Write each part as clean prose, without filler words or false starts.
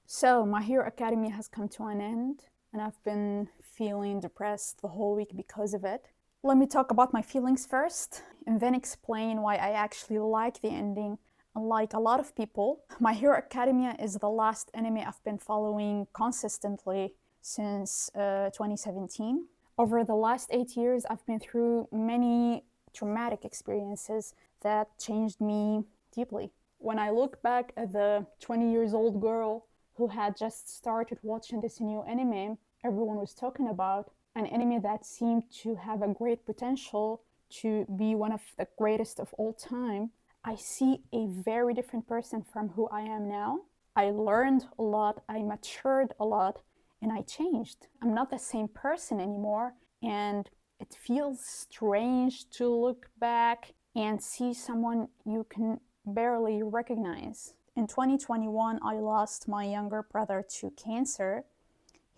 So, My Hero Academia has come to an end, and I've been feeling depressed the whole week because of it. Let me talk about my feelings first, and then explain why I actually like the ending. Unlike a lot of people, My Hero Academia is the last anime I've been following consistently since 2017. Over the last 8 years, I've been through many traumatic experiences that changed me deeply. When I look back at the 20 years old girl who had just started watching this new anime everyone was talking about, an anime that seemed to have a great potential to be one of the greatest of all time, I see a very different person from who I am now. I learned a lot, I matured a lot, and I changed. I'm not the same person anymore, and it feels strange to look back and see someone you can barely recognize. In 2021, I lost my younger brother to cancer.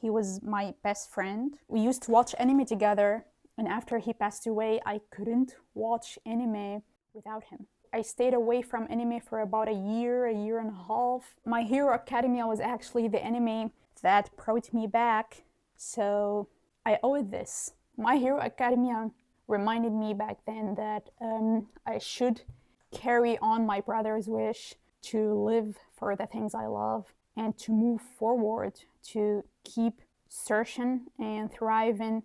He was my best friend. We used to watch anime together, and after he passed away, I couldn't watch anime without him. I stayed away from anime for about a year and a half. My Hero Academia was actually the anime that brought me back, so I owe it this. My Hero Academia reminded me back then that I should carry on my brother's wish to live for the things I love and to move forward, to keep searching and thriving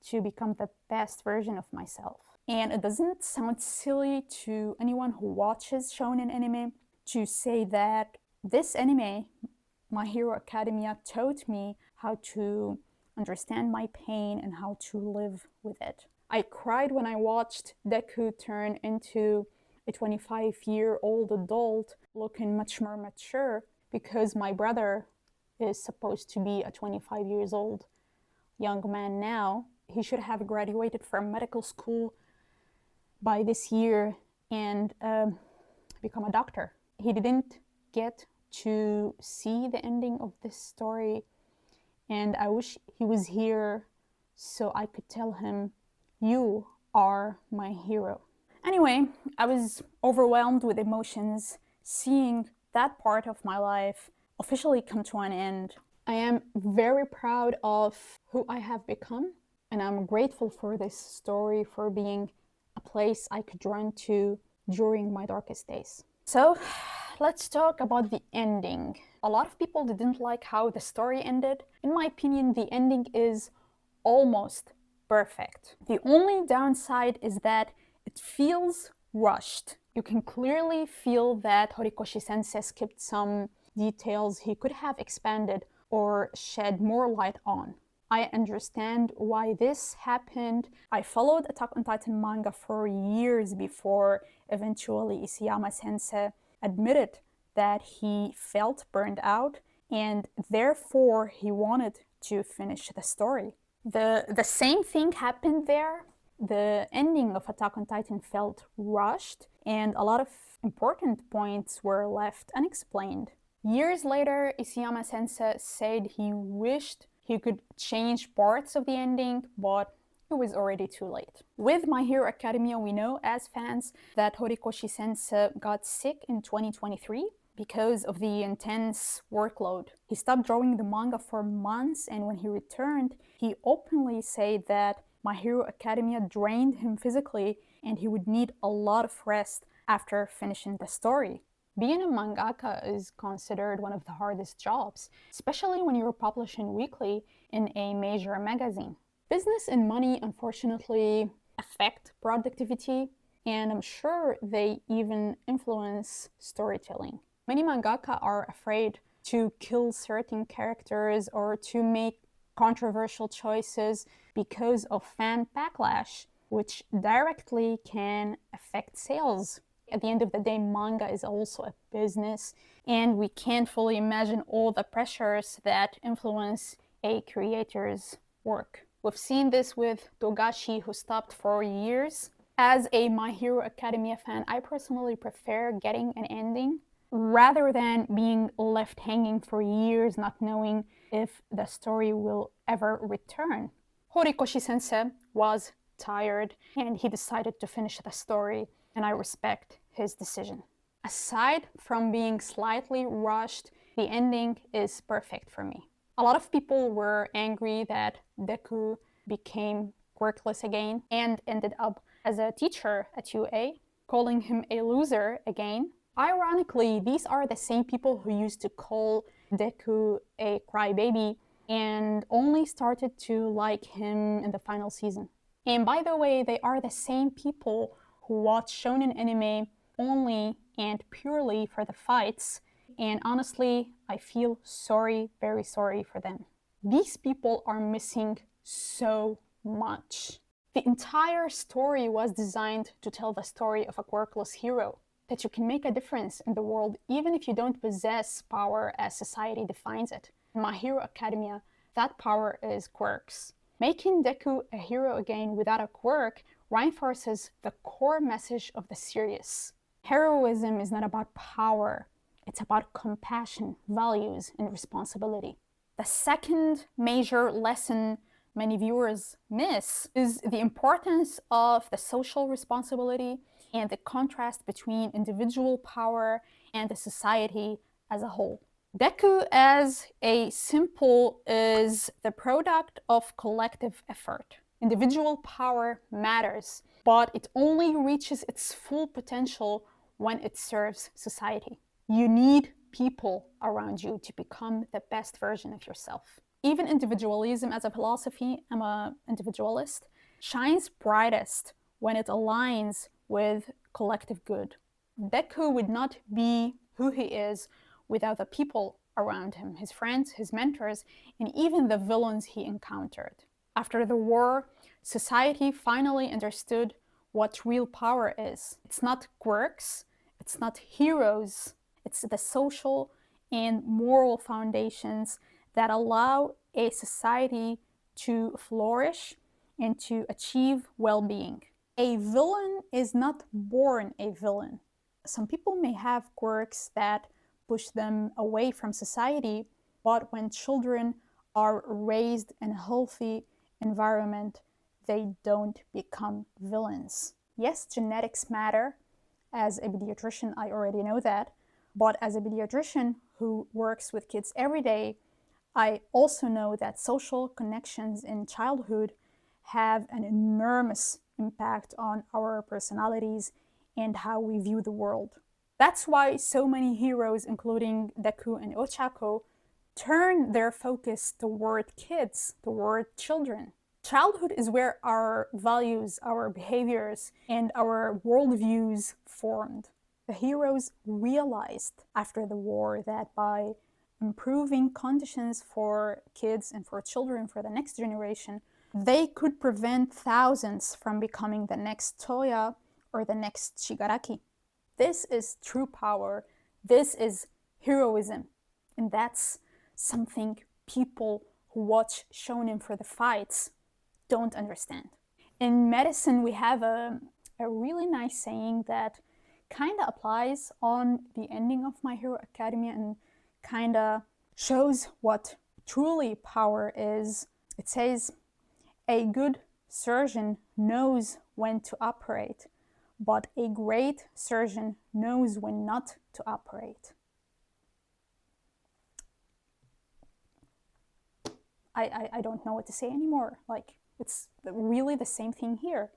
to become the best version of myself. And it doesn't sound silly to anyone who watches shonen anime to say that this anime, My Hero Academia, taught me how to understand my pain and how to live with it. I cried when I watched Deku turn into a 25-year-old adult looking much more mature because my brother is supposed to be a 25 years old young man now. He should have graduated from medical school by this year and become a doctor. He didn't get to see the ending of this story, and I wish he was here so I could tell him, "You are my hero." Anyway, I was overwhelmed with emotions seeing that part of my life officially come to an end. I am very proud of who I have become, and I'm grateful for this story for being a place I could run to during my darkest days. So, let's talk about the ending. A lot of people didn't like how the story ended. In my opinion, the ending is almost perfect. The only downside is that it feels rushed. You can clearly feel that Horikoshi sensei skipped some details he could have expanded or shed more light on. I understand why this happened. I followed Attack on Titan manga for years before eventually Isayama sensei admitted that he felt burned out and therefore he wanted to finish the story. The same thing happened there. The ending of Attack on Titan felt rushed, and a lot of important points were left unexplained. Years later, Isayama sensei said he wished he could change parts of the ending, but it was already too late. With My Hero Academia, we know as fans that Horikoshi sensei got sick in 2023 because of the intense workload. He stopped drawing the manga for months, and when he returned, he openly said that My Hero Academia drained him physically and he would need a lot of rest after finishing the story. Being a mangaka is considered one of the hardest jobs, especially when you're publishing weekly in a major magazine. Business and money, unfortunately, affect productivity, and I'm sure they even influence storytelling. Many mangaka are afraid to kill certain characters or to make controversial choices because of fan backlash, which directly can affect sales. At the end of the day, manga is also a business, and we can't fully imagine all the pressures that influence a creator's work. We've seen this with Togashi, who stopped for years. As a My Hero Academia fan, I personally prefer getting an ending rather than being left hanging for years not knowing if the story will ever return. Horikoshi sensei was tired and he decided to finish the story, and I respect his decision. Aside from being slightly rushed, the ending is perfect for me. A lot of people were angry that Deku became quirkless again and ended up as a teacher at UA, calling him a loser again. Ironically, these are the same people who used to call Deku a crybaby and only started to like him in the final season. And by the way, they are the same people who watch shonen anime only and purely for the fights. And honestly, I feel sorry, very sorry for them. These people are missing so much. The entire story was designed to tell the story of a quirkless hero, that you can make a difference in the world even if you don't possess power as society defines it. In My Hero Academia, that power is quirks. Making Deku a hero again without a quirk reinforces the core message of the series. Heroism is not about power, it's about compassion, values, and responsibility. The second major lesson many viewers miss is the importance of the social responsibility and the contrast between individual power and the society as a whole. Deku as a symbol is the product of collective effort. Individual power matters, but it only reaches its full potential when it serves society. You need people around you to become the best version of yourself. Even individualism as a philosophy, I'm an individualist, shines brightest when it aligns with collective good. Deku would not be who he is without the people around him, his friends, his mentors, and even the villains he encountered. After the war, society finally understood what real power is. It's not quirks, it's not heroes, it's the social and moral foundations that allow a society to flourish and to achieve well-being. A villain is not born a villain. Some people may have quirks that push them away from society, but when children are raised in a healthy environment, they don't become villains. Yes, genetics matter. As a pediatrician, I already know that. But as a pediatrician who works with kids every day, I also know that social connections in childhood have an enormous impact on our personalities and how we view the world. That's why so many heroes, including Deku and Ochako, turn their focus toward kids, toward children. Childhood is where our values, our behaviors, and our worldviews formed. The heroes realized after the war that by improving conditions for kids and for children for the next generation, they could prevent thousands from becoming the next Toya or the next Shigaraki. This is true power. This is heroism. And that's something people who watch shonen for the fights don't understand. In medicine, we have a really nice saying that kind of applies on the ending of My Hero Academia and kind of shows what truly power is. It says, a good surgeon knows when to operate, but a great surgeon knows when not to operate. I don't know what to say anymore. Like, it's really the same thing here.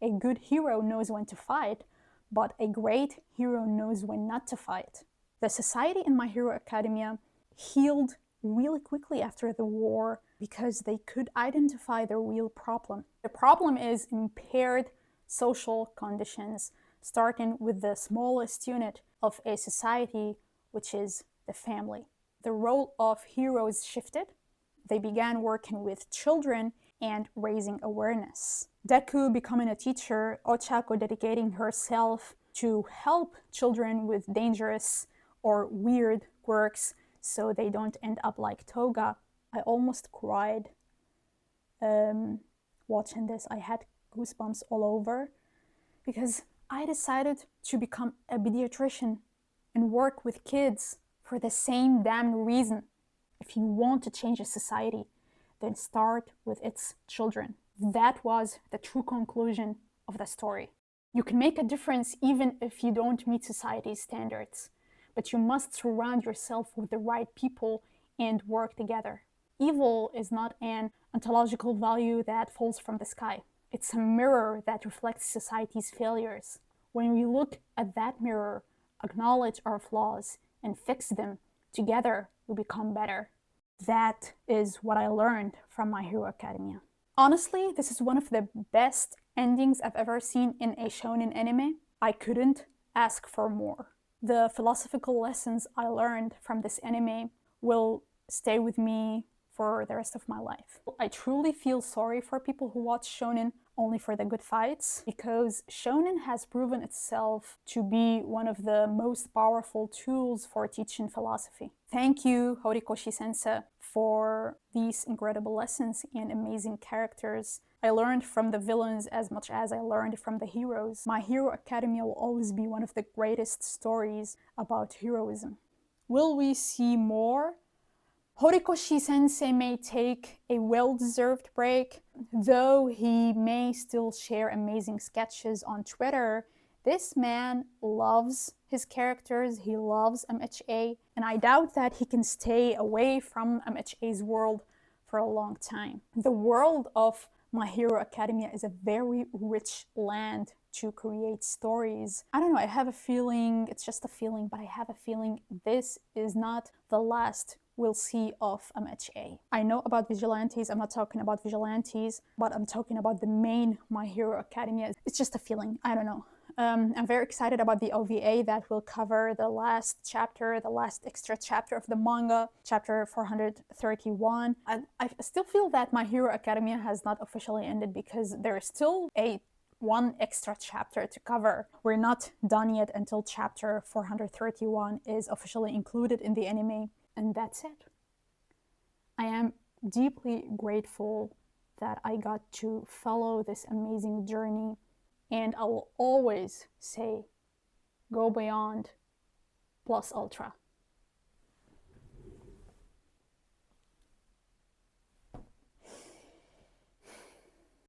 A good hero knows when to fight, but a great hero knows when not to fight. The society in My Hero Academia healed really quickly after the war because they could identify the real problem. The problem is impaired social conditions, starting with the smallest unit of a society, which is the family. The role of heroes shifted. They began working with children and raising awareness. Deku becoming a teacher, Ochako dedicating herself to help children with dangerous or weird quirks so they don't end up like Toga. I almost cried watching this. I had goosebumps all over because I decided to become a pediatrician and work with kids for the same damn reason. If you want to change a society, then start with its children. That was the true conclusion of the story. You can make a difference even if you don't meet society's standards. but you must surround yourself with the right people and work together. Evil is not an ontological value that falls from the sky. It's a mirror that reflects society's failures. When we look at that mirror, acknowledge our flaws, and fix them, together we become better. That is what I learned from My Hero Academia. Honestly, this is one of the best endings I've ever seen in a shonen anime. I couldn't ask for more. The philosophical lessons I learned from this anime will stay with me for the rest of my life. I truly feel sorry for people who watch shonen only for the good fights, because shonen has proven itself to be one of the most powerful tools for teaching philosophy. Thank you, Horikoshi Sensei, for these incredible lessons and amazing characters. I learned from the villains as much as I learned from the heroes. My Hero Academia will always be one of the greatest stories about heroism. Will we see more? Horikoshi Sensei may take a well-deserved break. Though he may still share amazing sketches on Twitter, this man loves his characters, he loves MHA, and I doubt that he can stay away from MHA's world for a long time. The world of My Hero Academia is a very rich land to create stories. I don't know, I have a feeling, it's just a feeling, but I have a feeling this is not the last we'll see of MHA. I know about vigilantes, I'm not talking about vigilantes, but I'm talking about the main My Hero Academia. It's just a feeling, I don't know. I'm very excited about the OVA that will cover the last chapter, the last extra chapter of the manga, chapter 431. I still feel that My Hero Academia has not officially ended because there is still one extra chapter to cover. We're not done yet until chapter 431 is officially included in the anime, and that's it. I am deeply grateful that I got to follow this amazing journey, and I will always say, go beyond plus ultra.